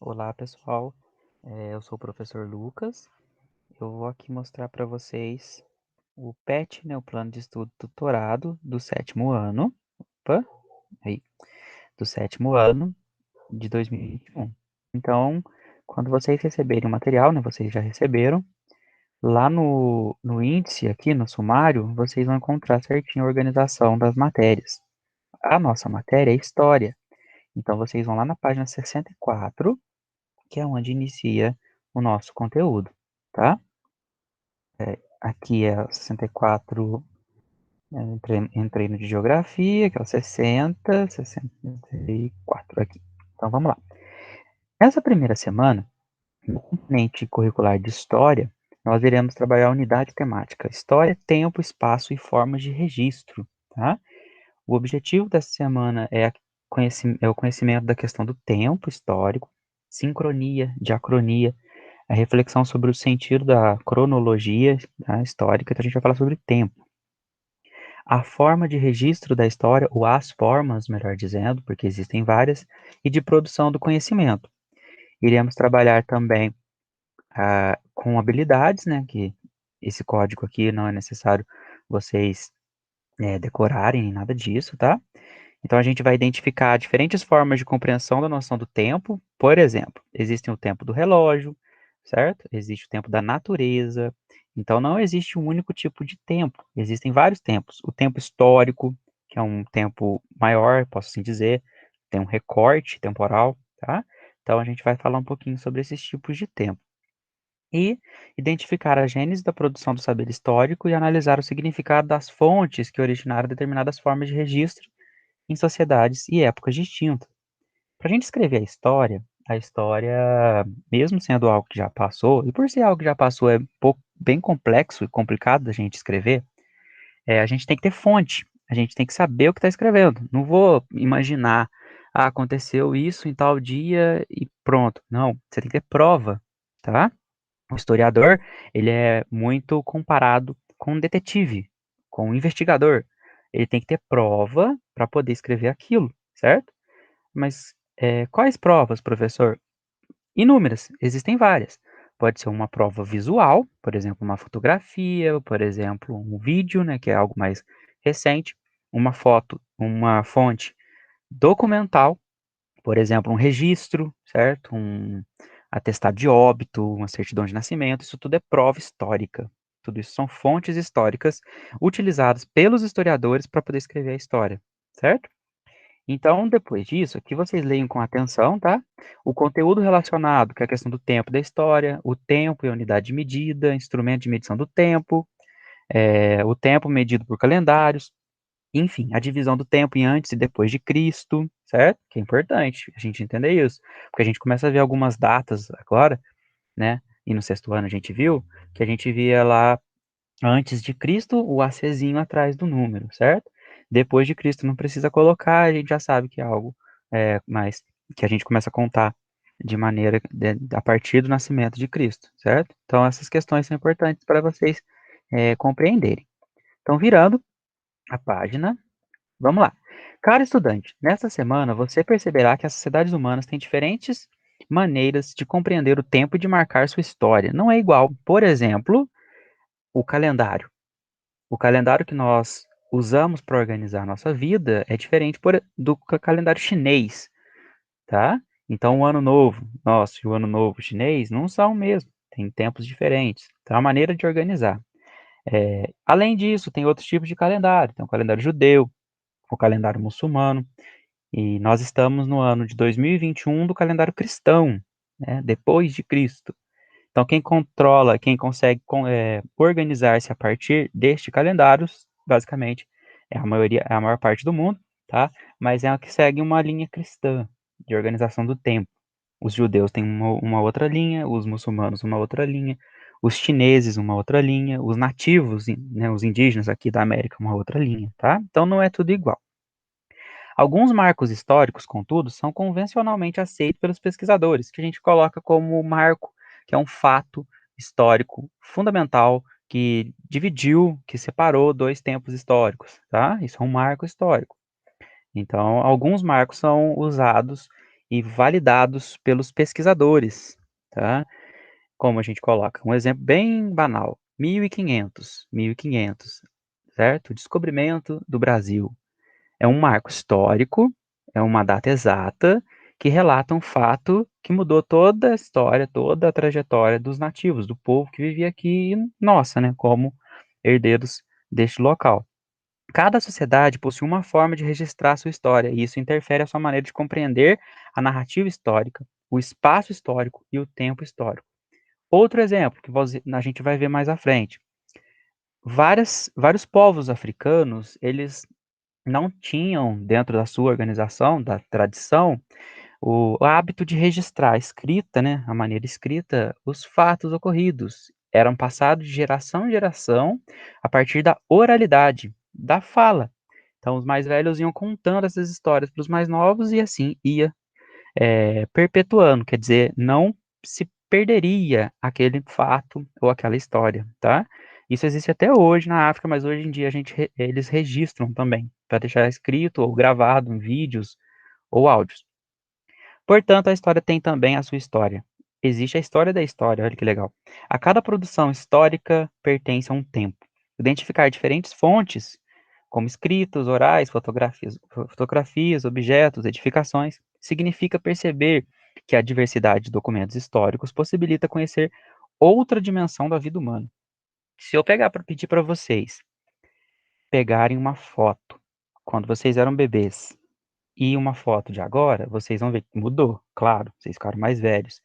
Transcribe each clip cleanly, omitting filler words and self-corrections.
Olá, pessoal. Eu sou o professor Lucas. Eu vou aqui mostrar para vocês o PET, né, o Plano de Estudo Tutorado do sétimo ano. Opa, aí, do sétimo ano de 2021. Então, quando vocês receberem o material, né, vocês já receberam, lá no índice, aqui no sumário, vocês vão encontrar certinho a organização das matérias. A nossa matéria é História. Então, vocês vão lá na página 64, que é onde inicia o nosso conteúdo, tá? Aqui é o 64, entrei no de Geografia, que é o 64 aqui. Então, vamos lá. Nessa primeira semana, no componente curricular de História, nós iremos trabalhar a unidade temática História, Tempo, Espaço e Formas de Registro, tá? O objetivo dessa semana é o conhecimento da questão do tempo histórico, sincronia, diacronia, a reflexão sobre o sentido da cronologia, tá, histórica. Então a gente vai falar sobre tempo. A forma de registro da história, ou as formas, melhor dizendo, porque existem várias, e de produção do conhecimento. Iremos trabalhar também com habilidades, né, que esse código aqui não é necessário vocês decorarem nem nada disso, tá? Então a gente vai identificar diferentes formas de compreensão da noção do tempo. Por exemplo, existe o tempo do relógio, certo? Existe o tempo da natureza. Então não existe um único tipo de tempo, existem vários tempos. O tempo histórico, que é um tempo maior, posso assim dizer, tem um recorte temporal, tá? Então a gente vai falar um pouquinho sobre esses tipos de tempo. E identificar a gênese da produção do saber histórico e analisar o significado das fontes que originaram determinadas formas de registro em sociedades e épocas distintas. Para a gente escrever a história, mesmo sendo algo que já passou, e por ser algo que já passou é bem complexo e complicado da gente escrever, a gente tem que ter fonte, a gente tem que saber o que está escrevendo. Não vou imaginar, aconteceu isso em tal dia e pronto. Não, você tem que ter prova, tá? O historiador, ele é muito comparado com um detetive, com um investigador. Ele tem que ter prova para poder escrever aquilo, certo? Mas quais provas, professor? Inúmeras, existem várias. Pode ser uma prova visual, por exemplo, uma fotografia, por exemplo, um vídeo, né, que é algo mais recente, uma foto, uma fonte documental, por exemplo, um registro, certo? Um atestado de óbito, uma certidão de nascimento, isso tudo é prova histórica. Tudo isso são fontes históricas utilizadas pelos historiadores para poder escrever a história, certo? Então, depois disso, aqui vocês leiam com atenção, tá? O conteúdo relacionado, que é a questão do tempo da história, o tempo e a unidade de medida, instrumento de medição do tempo, o tempo medido por calendários, enfim, a divisão do tempo em antes e depois de Cristo, certo? Que é importante a gente entender isso, porque a gente começa a ver algumas datas agora, né? E no sexto ano a gente viu que a gente via lá antes de Cristo o acezinho atrás do número, certo? Depois de Cristo não precisa colocar, a gente já sabe que é algo mais que a gente começa a contar de maneira a partir do nascimento de Cristo, certo? Então essas questões são importantes para vocês compreenderem. Então, virando a página, vamos lá. Caro estudante, nesta semana você perceberá que as sociedades humanas têm diferentes maneiras de compreender o tempo e de marcar sua história. Não é igual. Por exemplo, o calendário. O calendário que nós usamos para organizar a nossa vida é diferente do calendário chinês, tá? Então, o ano novo nosso e o ano novo chinês não são o mesmo, tem tempos diferentes. Então, a maneira de organizar. Além disso, tem outros tipos de calendário. Tem o calendário judeu, o calendário muçulmano, e nós estamos no ano de 2021 do calendário cristão, né? Depois de Cristo. Então, quem controla, quem consegue organizar-se a partir deste calendário, basicamente, é a maioria, é a maior parte do mundo, tá? Mas é a que segue uma linha cristã de organização do tempo. Os judeus têm uma outra linha, os muçulmanos uma outra linha, os chineses uma outra linha, os nativos, né, os indígenas aqui da América uma outra linha, tá? Então não é tudo igual. Alguns marcos históricos, contudo, são convencionalmente aceitos pelos pesquisadores, que a gente coloca como marco, que é um fato histórico fundamental que dividiu, que separou dois tempos históricos, tá? Isso é um marco histórico. Então, alguns marcos são usados e validados pelos pesquisadores, tá? Como a gente coloca? Um exemplo bem banal: 1500, certo? Descobrimento do Brasil. É um marco histórico, é uma data exata que relata um fato que mudou toda a história, toda a trajetória dos nativos, do povo que vivia aqui, nossa, né, como herdeiros deste local. Cada sociedade possui uma forma de registrar sua história, e isso interfere a sua maneira de compreender a narrativa histórica, o espaço histórico e o tempo histórico. Outro exemplo que a gente vai ver mais à frente. Vários povos africanos, eles não tinham dentro da sua organização, da tradição, o hábito de registrar a escrita, né, a maneira escrita, os fatos ocorridos. Eram passados de geração em geração a partir da oralidade, da fala. Então, os mais velhos iam contando essas histórias para os mais novos e assim ia perpetuando, quer dizer, não se perderia aquele fato ou aquela história, tá? Isso existe até hoje na África, mas hoje em dia eles registram também, para deixar escrito ou gravado em vídeos ou áudios. Portanto, a história tem também a sua história. Existe a história da história, olha que legal. A cada produção histórica pertence a um tempo. Identificar diferentes fontes, como escritos, orais, fotografias, objetos, edificações, significa perceber que a diversidade de documentos históricos possibilita conhecer outra dimensão da vida humana. Se eu pegar para pedir para vocês pegarem uma foto quando vocês eram bebês e uma foto de agora, vocês vão ver que mudou, claro, vocês ficaram mais velhos.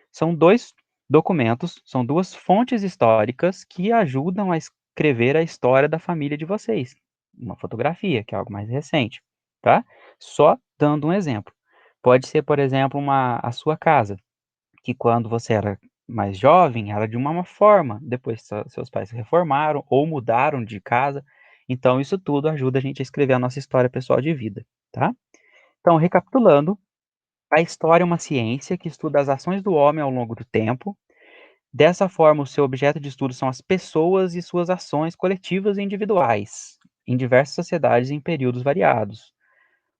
São dois documentos, são duas fontes históricas que ajudam a escrever a história da família de vocês. Uma fotografia, que é algo mais recente, tá? Só dando um exemplo. Pode ser, por exemplo, a sua casa, que quando você era mais jovem, era de uma forma, depois seus pais se reformaram ou mudaram de casa. Então, isso tudo ajuda a gente a escrever a nossa história pessoal de vida, tá? Então, recapitulando, a história é uma ciência que estuda as ações do homem ao longo do tempo. Dessa forma, o seu objeto de estudo são as pessoas e suas ações coletivas e individuais, em diversas sociedades em períodos variados,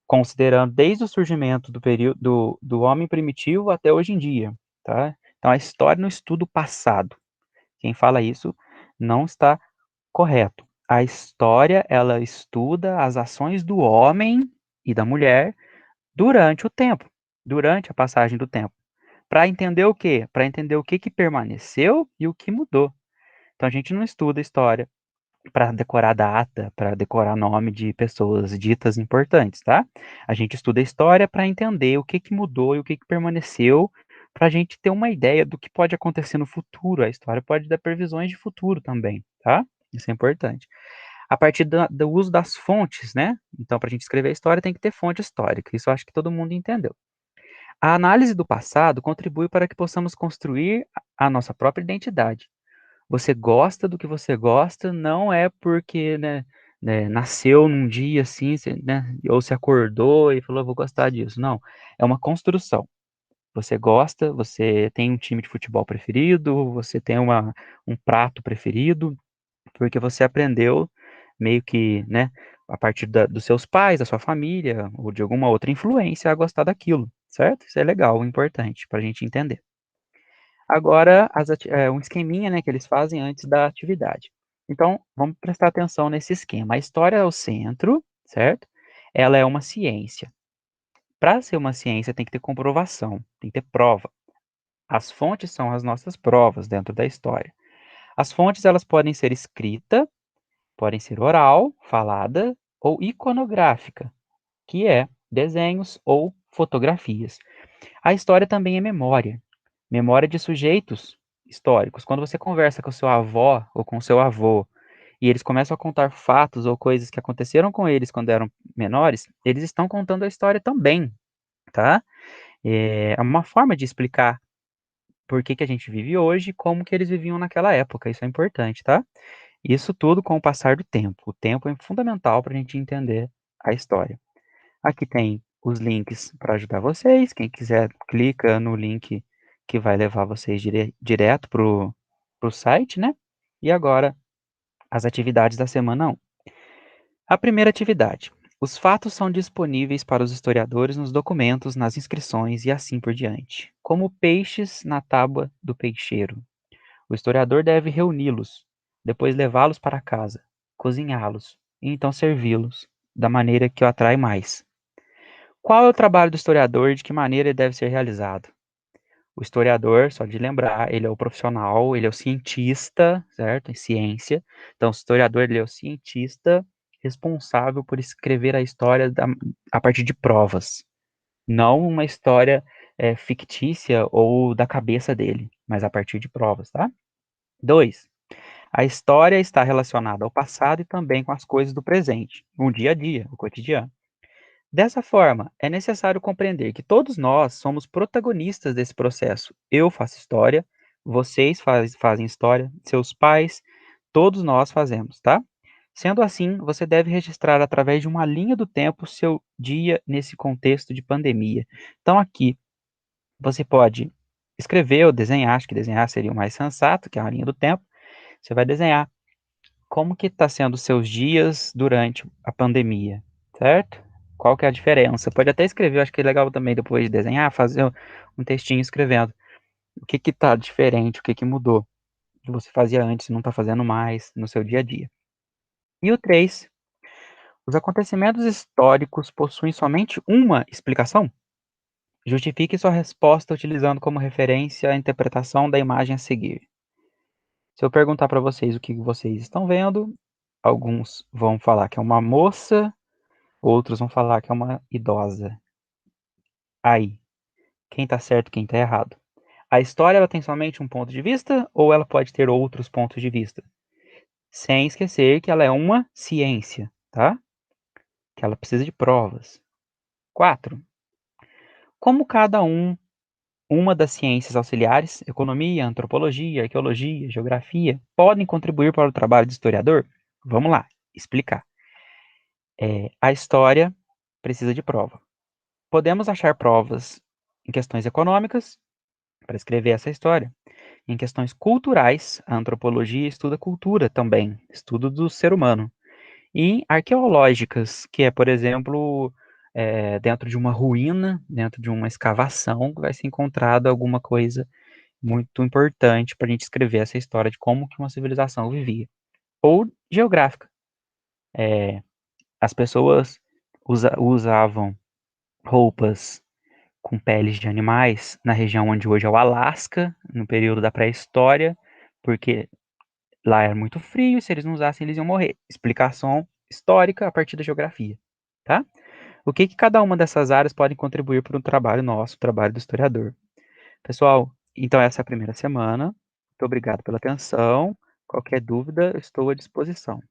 considerando desde o surgimento do período do homem primitivo até hoje em dia, tá? Então, a história não estuda o passado. Quem fala isso não está correto. A história, ela estuda as ações do homem e da mulher durante o tempo, durante a passagem do tempo. Para entender o quê? Para entender o que que permaneceu e o que mudou. Então a gente não estuda história para decorar data, para decorar nome de pessoas ditas importantes, tá? A gente estuda história para entender o que que mudou e o que que permaneceu, para a gente ter uma ideia do que pode acontecer no futuro. A história pode dar previsões de futuro também, tá? Isso é importante. A partir do uso das fontes, né? Então, para a gente escrever a história, tem que ter fonte histórica. Isso eu acho que todo mundo entendeu. A análise do passado contribui para que possamos construir a nossa própria identidade. Você gosta do que você gosta, não é porque, nasceu num dia assim, né, ou se acordou e falou, vou gostar disso. Não, é uma construção. Você gosta, você tem um time de futebol preferido, você tem um prato preferido, porque você aprendeu meio que, né, a partir dos seus pais, da sua família, ou de alguma outra influência a gostar daquilo, certo? Isso é legal, importante para a gente entender. Agora, um esqueminha, né, que eles fazem antes da atividade. Então, vamos prestar atenção nesse esquema. A história é o centro, certo? Ela é uma ciência. Para ser uma ciência, tem que ter comprovação, tem que ter prova. As fontes são as nossas provas dentro da história. As fontes, elas podem ser escrita, podem ser oral, falada, ou iconográfica, que é desenhos ou fotografias. A história também é memória, memória de sujeitos históricos. Quando você conversa com seu avó ou com seu avô e eles começam a contar fatos ou coisas que aconteceram com eles quando eram menores, eles estão contando a história também, tá? É uma forma de explicar por que que a gente vive hoje e como que eles viviam naquela época. Isso é importante, tá? Isso tudo com o passar do tempo. O tempo é fundamental para a gente entender a história. Aqui tem os links para ajudar vocês. Quem quiser, clica no link que vai levar vocês direto para o site, né? E agora, as atividades da semana 1. A primeira atividade. Os fatos são disponíveis para os historiadores nos documentos, nas inscrições e assim por diante, como peixes na tábua do peixeiro. O historiador deve reuni-los, depois levá-los para casa, cozinhá-los e então servi-los da maneira que o atrai mais. Qual é o trabalho do historiador e de que maneira ele deve ser realizado? O historiador, só de lembrar, ele é o profissional, ele é o cientista, certo? Em ciência. Então, o historiador, ele é o cientista responsável por escrever a história a partir de provas. Não uma história fictícia ou da cabeça dele, mas a partir de provas, tá? 2. A história está relacionada ao passado e também com as coisas do presente, no dia a dia, o cotidiano. Dessa forma, é necessário compreender que todos nós somos protagonistas desse processo. Eu faço história, vocês fazem história, seus pais, todos nós fazemos, tá? Sendo assim, você deve registrar através de uma linha do tempo seu dia nesse contexto de pandemia. Então, aqui, você pode escrever ou desenhar, acho que desenhar seria o mais sensato, que é uma linha do tempo. Você vai desenhar como que está sendo os seus dias durante a pandemia, certo? Qual que é a diferença? Pode até escrever, eu acho que é legal também depois de desenhar, fazer um textinho escrevendo. O que que tá diferente, o que que mudou, o que você fazia antes, não está fazendo mais no seu dia a dia. E o 3, os acontecimentos históricos possuem somente uma explicação? Justifique sua resposta utilizando como referência a interpretação da imagem a seguir. Se eu perguntar para vocês o que vocês estão vendo, alguns vão falar que é uma moça, outros vão falar que é uma idosa. Aí, quem tá certo, quem tá errado? A história ela tem somente um ponto de vista ou ela pode ter outros pontos de vista? Sem esquecer que ela é uma ciência, tá? Que ela precisa de provas. 4. Como uma das ciências auxiliares, economia, antropologia, arqueologia, geografia, podem contribuir para o trabalho do historiador? Vamos lá, explicar. A história precisa de prova. Podemos achar provas em questões econômicas para escrever essa história. Em questões culturais, a antropologia estuda cultura também, estudo do ser humano. E arqueológicas, que é, por exemplo, dentro de uma ruína, dentro de uma escavação, vai ser encontrada alguma coisa muito importante para a gente escrever essa história de como que uma civilização vivia. Ou geográfica. As pessoas usavam roupas com peles de animais na região onde hoje é o Alasca, no período da pré-história, porque lá era muito frio e se eles não usassem eles iam morrer. Explicação histórica a partir da geografia, tá? O que que cada uma dessas áreas pode contribuir para o trabalho nosso, o trabalho do historiador? Pessoal, então essa é a primeira semana. Muito obrigado pela atenção. Qualquer dúvida, eu estou à disposição.